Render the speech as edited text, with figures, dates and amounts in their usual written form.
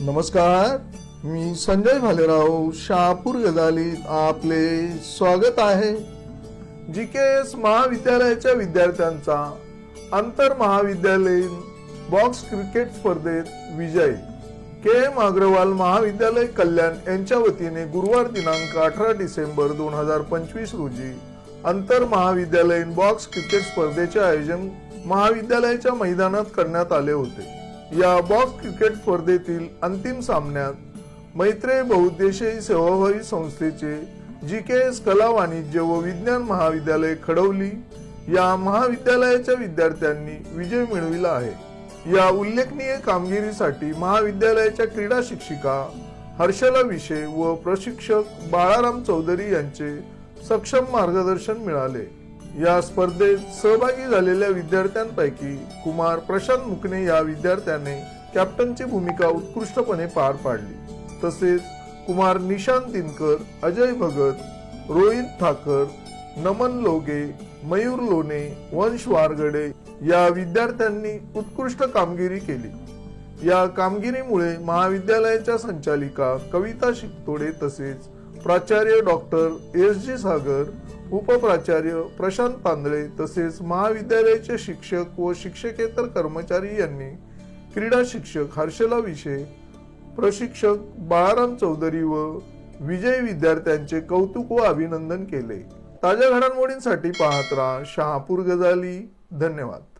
नमस्कार, मी संजय भालेराव शहापूर गजालीत आपले स्वागत आहे। जीकेएस महाविद्यालयाच्या विद्यार्थ्यांचा आंतर महाविद्यालयीन बॉक्स क्रिकेट स्पर्धेत विजय के.एम. अग्रवाल महाविद्यालय कल्याण यांच्या वतीने गुरुवार दिनांक 18 डिसेंबर 2025 रोजी आंतर महाविद्यालयीन बॉक्स क्रिकेट स्पर्धेचे आयोजन महाविद्यालयाच्या मैदानात करण्यात आले होते। या बॉक्स क्रिकेट स्पर्धेतील अंतिम सामन्यात मैत्रेय बहुउद्देशीय सेवाभावी संस्थेचे जीकेएस कला वाणिज्य व विज्ञान महाविद्यालय खडवली या महाविद्यालयाच्या विद्यार्थ्यांनी विजय मिळविला आहे। या उल्लेखनीय कामगिरीसाठी महाविद्यालयाच्या क्रीडा शिक्षिका हर्षला विषे व प्रशिक्षक बाळाराम चौधरी यांचे सक्षम मार्गदर्शन मिळाले। या स्पर्धेत सहभागी झालेल्या विद्यार्थ्यांपैकी कुमार प्रशांत मुकणे या विद्यार्थ्याने कॅप्टनची भूमिका उत्कृष्टपणे पार पाडली। तसेच कुमार निशांत दिनकर, अजय भगत, रोहित ठाकर, नमन लोगे, मयूर लोणे, वंश वारगडे या विद्यार्थ्यांनी उत्कृष्ट कामगिरी केली। या कामगिरीमुळे महाविद्यालयाच्या संचालिका कविता शिकतोडे तसेच प्राचार्य डॉक्टर एस.जी. सागर, उपप्राचार्य प्रशांत तांदळे तसेच महाविद्यालयाचे शिक्षक व शिक्षकेतर कर्मचारी यांनी क्रीडा शिक्षक हर्षला विषे, प्रशिक्षक बाळाराम चौधरी व विजयी विद्यार्थ्यांचे कौतुक व अभिनंदन केले। ताज्या घडामोडींसाठी पाहत राहा शहापूर गजाली। धन्यवाद।